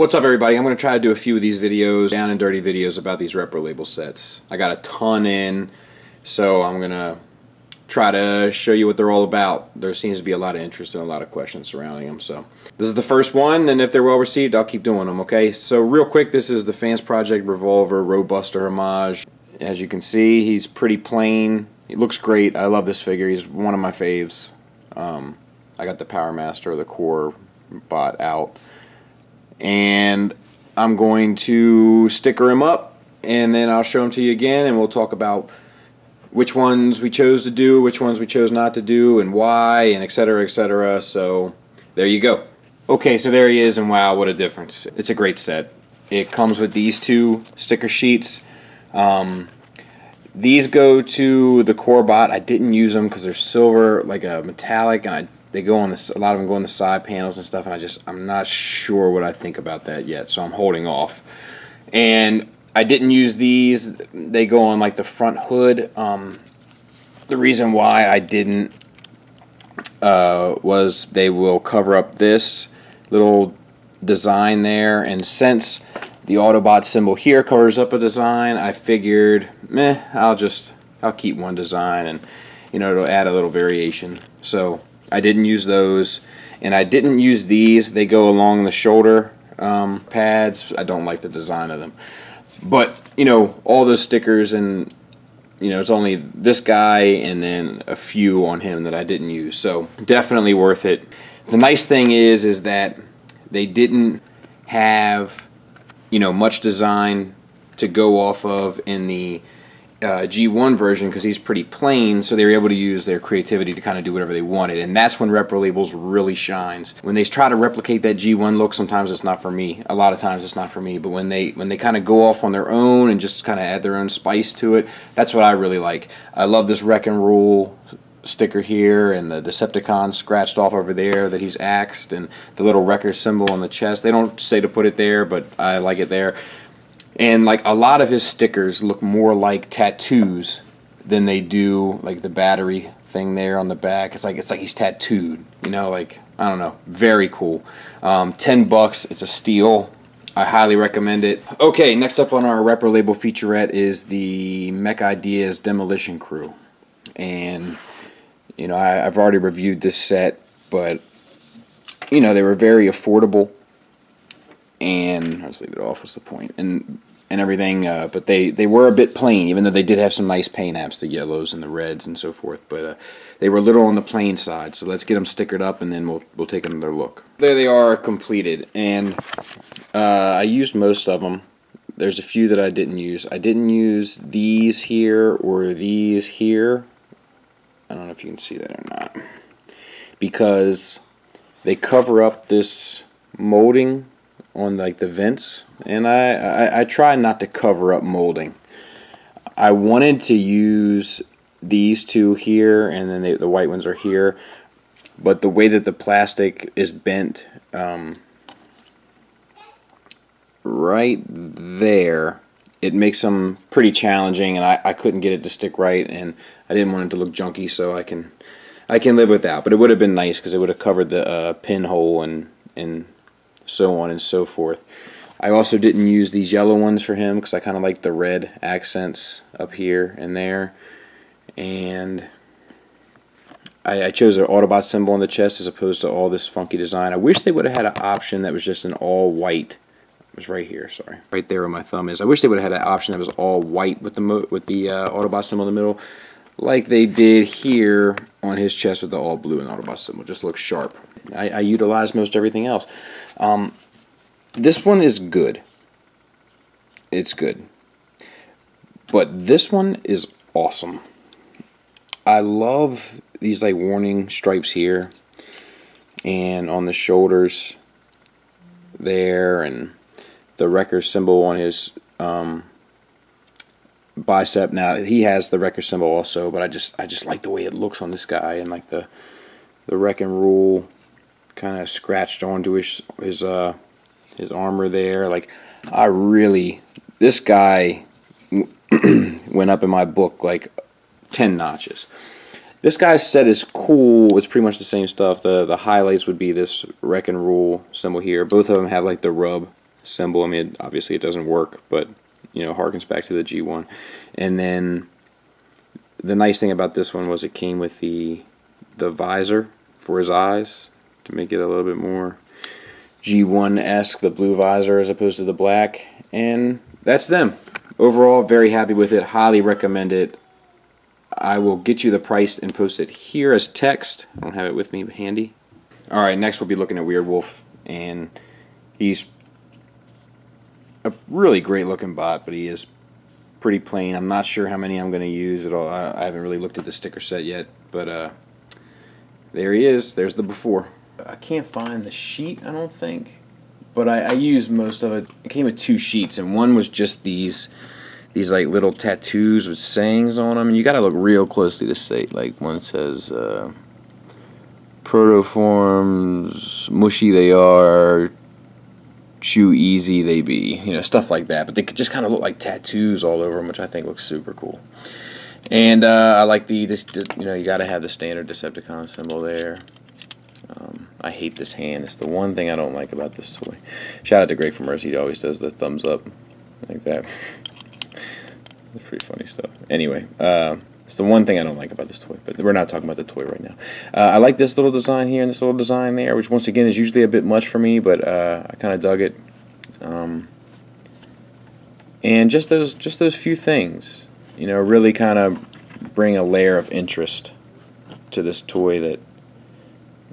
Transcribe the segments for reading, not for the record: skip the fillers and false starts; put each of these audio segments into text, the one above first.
What's up, everybody? I'm going to try to do a few of these videos, down and dirty videos about these Reprolabel sets. I got a ton in, so I'm going to try to show you what they're all about. There seems to be a lot of interest and a lot of questions surrounding them. So this is the first one, and if they're well received, I'll keep doing them, okay? So real quick, this is the Fans Project Revolver Roadbuster homage. As you can see, he's pretty plain. He looks great. I love this figure. He's one of my faves. I got the Power Master, the core bot out. And I'm going to sticker him up, and then I'll show them to you again, and we'll talk about which ones we chose to do, which ones we chose not to do, and why, and etc., etc. So there you go. Okay, so there he is, and wow, what a difference. It's a great set. It comes with these two sticker sheets. These go to the core bot. I didn't use them because they're silver, like a metallic, and they go on this. A lot of them go on the side panels and stuff, and I'm not sure what I think about that yet, so I'm holding off. And I didn't use these. They go on like the front hood. The reason why I didn't was they will cover up this little design there, and since the Autobot symbol here covers up a design, I figured, I'll keep one design, and it'll add a little variation. So I didn't use those, and I didn't use these. They go along the shoulder pads. I don't like the design of them, but all those stickers, and it's only this guy and then a few on him that I didn't use. So definitely worth it. The nice thing is that they didn't have much design to go off of in the G1 version, because he's pretty plain, so they were able to use their creativity to kind of do whatever they wanted, and that's when Reprolabels really shines. When they try to replicate that G1 look, sometimes it's not for me. A lot of times it's not for me, but when they kind of go off on their own and just kind of add their own spice to it, that's what I really like. I love this Wreck and Rule sticker here, and the Decepticon scratched off over there that he's axed, and the little Wrecker symbol on the chest. They don't say to put it there, but I like it there. And like a lot of his stickers look more like tattoos than they do like the battery thing there on the back. It's like he's tattooed, like, I don't know, very cool. $10, it's a steal. I highly recommend it. Okay, next up on our Reprolabel featurette is the Mech Ideas Demolition crew. And I've already reviewed this set, but they were very affordable, and I'll just leave it off. What's the point? And everything, but they were a bit plain, even though they did have some nice paint apps, the yellows and the reds and so forth. But they were a little on the plain side. So let's get them stickered up, and then we'll take another look. There they are, completed, and I used most of them. There's a few that I didn't use. I didn't use these here or these here. I don't know if you can see that or not, because they cover up this molding on like the vents, and I try not to cover up molding. I wanted to use these two here, and then the white ones are here, but the way that the plastic is bent right there, it makes them pretty challenging, and I couldn't get it to stick right, and I didn't want it to look junky, so I can live without. But it would have been nice because it would have covered the pinhole and so on and so forth. I also didn't use these yellow ones for him because I kind of like the red accents up here and there. And I chose an Autobot symbol on the chest as opposed to all this funky design. I wish they would have had an option that was just an all white. It was right here, sorry, right there where my thumb is. I wish they would have had an option that was all white with the Autobot symbol in the middle, like they did here on his chest with the all blue and Autobot symbol. Just looks sharp. I utilized most everything else. This one is good. It's good. But this one is awesome. I love these like warning stripes here and on the shoulders there, and the Wrecker symbol on his bicep. Now he has the Wrecker symbol also, but I just like the way it looks on this guy, and like the Wreck and Rule kind of scratched onto his armor there. Like, this guy went up in my book like 10 notches. This guy's set is cool. It's pretty much the same stuff. The highlights would be this Wreck and Rule symbol here. Both of them have like the rub symbol. I mean, obviously it doesn't work, but you know, harkens back to the G1. And then the nice thing about this one was it came with the visor for his eyes to make it a little bit more G1-esque, the blue visor as opposed to the black. And that's them. Overall, very happy with it. Highly recommend it. I will get you the price and post it here as text. I don't have it with me handy. Alright, next we'll be looking at Weird Wolf, and he's a really great looking bot, but he is pretty plain. I'm not sure how many I'm going to use at all. I haven't really looked at the sticker set yet, but there he is. There's the before. I can't find the sheet, I don't think, but I used most of it. It came with 2 sheets, and one was just these like little tattoos with sayings on them, and you got to look real closely to say. Like one says, protoforms, mushy they are, chew easy they be, you know, stuff like that. But they could just kind of look like tattoos all over them, which I think looks super cool. And I like you know, you got to have the standard Decepticon symbol there. I hate this hand. It's the one thing I don't like about this toy. Shout out to Great for Mercy. He always does the thumbs up like that. It's pretty funny stuff. Anyway, it's the one thing I don't like about this toy, but we're not talking about the toy right now. I like this little design here and this little design there, which once again is usually a bit much for me, but I kind of dug it. And just those few things, you know, really kind of bring a layer of interest to this toy that,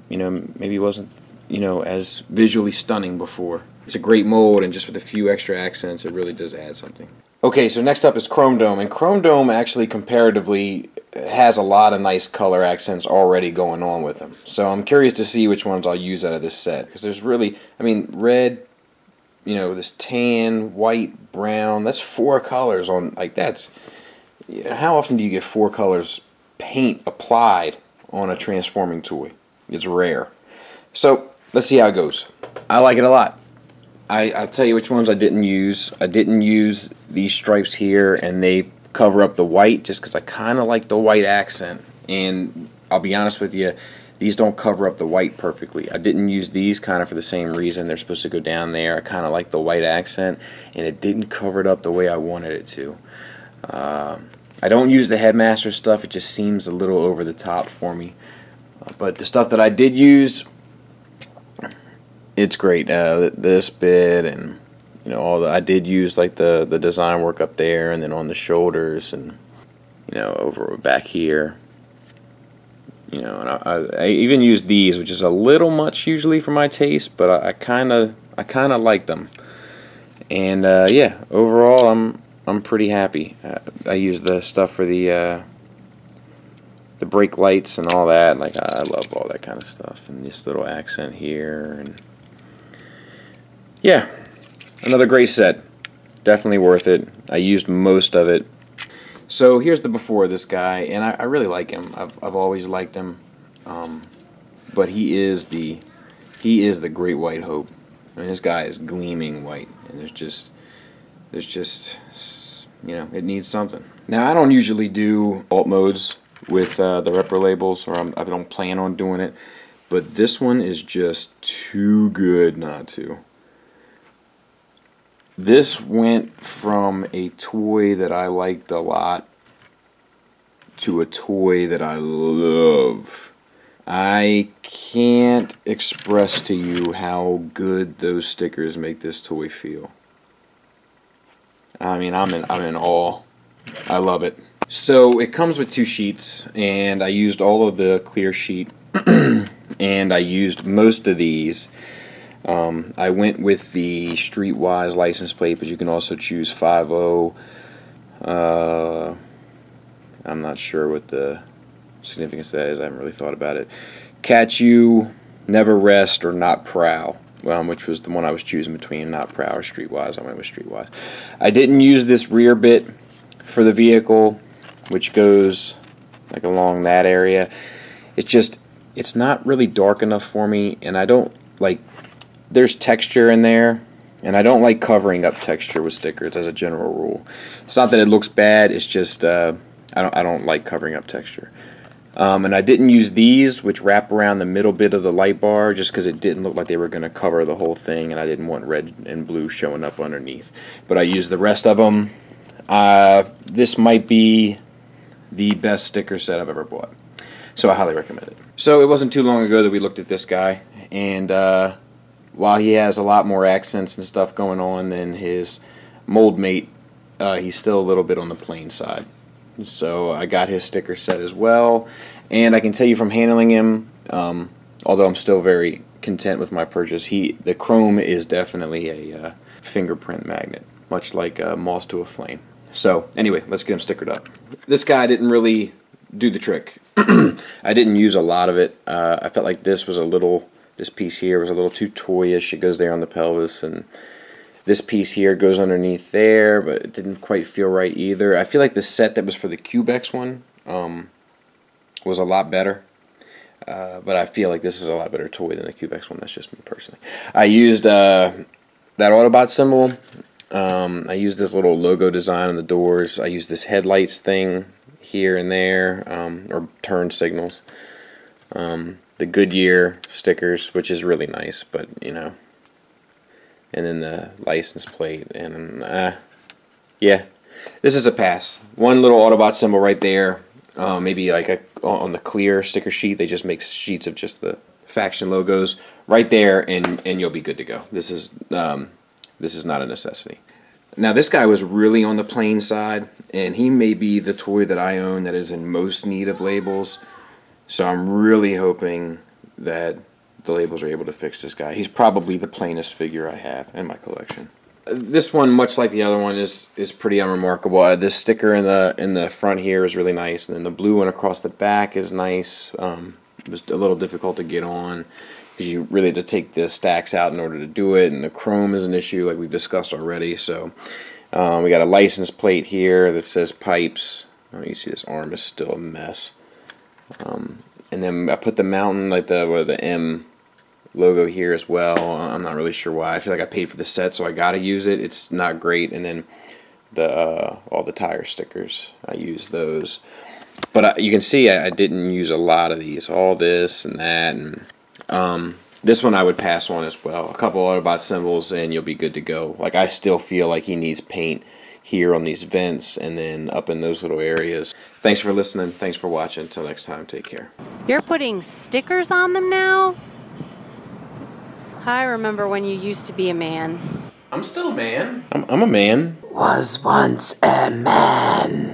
you know, maybe wasn't, you know, as visually stunning before. It's a great mold, and just with a few extra accents, it really does add something. Okay, so next up is Chrome Dome, and Chrome Dome actually comparatively has a lot of nice color accents already going on with them. So I'm curious to see which ones I'll use out of this set, because there's really, I mean, red, you know, this tan, white, brown, that's 4 colors on, like, that's, how often do you get 4 colors paint applied on a transforming toy? It's rare. So let's see how it goes. I like it a lot. I'll tell you which ones I didn't use. I didn't use these stripes here, and they cover up the white just because I kind of like the white accent. And I'll be honest with you, these don't cover up the white perfectly. I didn't use these kind of for the same reason. They're supposed to go down there. I kind of like the white accent, and it didn't cover it up the way I wanted it to. I don't use the Headmaster stuff. It just seems a little over the top for me. But the stuff that I did use, it's great. This bit, and you know, all the, I did use like the design work up there, and then on the shoulders, and you know, over back here. You know, and I even used these, which is a little much usually for my taste, but I kind of like them. And yeah, overall, I'm pretty happy. I used the stuff for the brake lights and all that. Like, I love all that kind of stuff. And this little accent here, and yeah, another great set. Definitely worth it. I used most of it. So here's the before of this guy, and I really like him. I've always liked him, but he is the Great White Hope. I mean, this guy is gleaming white, and there's just you know, it needs something. Now, I don't usually do alt modes with the Reprolabels, or I don't plan on doing it, but this one is just too good not to. This went from a toy that I liked a lot to a toy that I love. I can't express to you how good those stickers make this toy feel. I mean, I'm in awe. I love it. So it comes with 2 sheets, and I used all of the clear sheet, and I used most of these. I went with the Streetwise license plate, but you can also choose 5.0. I'm not sure what the significance of that is. I haven't really thought about it. Catch You, Never Rest, or Not Prowl, which was the one I was choosing between, Not Prowl or Streetwise. I went with Streetwise. I didn't use this rear bit for the vehicle, which goes like along that area. It's not really dark enough for me, and I don't like, there's texture in there, and I don't like covering up texture with stickers as a general rule. It's not that it looks bad, it's just I don't like covering up texture. And I didn't use these, which wrap around the middle bit of the light bar, just because it didn't look like they were going to cover the whole thing, and I didn't want red and blue showing up underneath. But I used the rest of them. This might be the best sticker set I've ever bought, so I highly recommend it. So it wasn't too long ago that we looked at this guy, and while he has a lot more accents and stuff going on than his mold mate, he's still a little bit on the plain side. So I got his sticker set as well, and I can tell you from handling him, although I'm still very content with my purchase, the chrome is definitely a fingerprint magnet, much like moss to a flame. So anyway, let's get him stickered up. This guy didn't really do the trick. I didn't use a lot of it. I felt like this piece here was a little too toyish. It goes there on the pelvis, and this piece here goes underneath there, but it didn't quite feel right either. I feel like the set that was for the Cubex one was a lot better, but I feel like this is a lot better toy than the Cubex one. That's just me personally. I used that Autobot symbol. I used this little logo design on the doors. I used this headlights thing here and there, or turn signals. The Goodyear stickers, which is really nice, but you know. And then the license plate, and yeah, this is a pass. One little Autobot symbol right there. Maybe like on the clear sticker sheet, they just make sheets of just the faction logos right there, and you'll be good to go. This is not a necessity. Now this guy was really on the plain side, and he may be the toy that I own that is in most need of labels. So I'm really hoping that the labels are able to fix this guy. He's probably the plainest figure I have in my collection. This one, much like the other one, is pretty unremarkable. This sticker in the front here is really nice, and then the blue one across the back is nice. It was a little difficult to get on because you really had to take the stacks out in order to do it, and the chrome is an issue like we've discussed already. So we got a license plate here that says pipes. You see this arm is still a mess. And then I put the mountain, like the M logo here as well. I'm not really sure why. I feel like I paid for the set, so I gotta use it. It's not great. And then all the tire stickers, I use those. But you can see I didn't use a lot of these. All this and that, and this one I would pass on as well. A couple Autobot symbols, and you'll be good to go. Like, I still feel like he needs paint here on these vents and then up in those little areas. Thanks for listening. Thanks for watching. Until next time, take care. You're putting stickers on them now? I remember when you used to be a man. I'm still a man. I'm a man. Was once a man.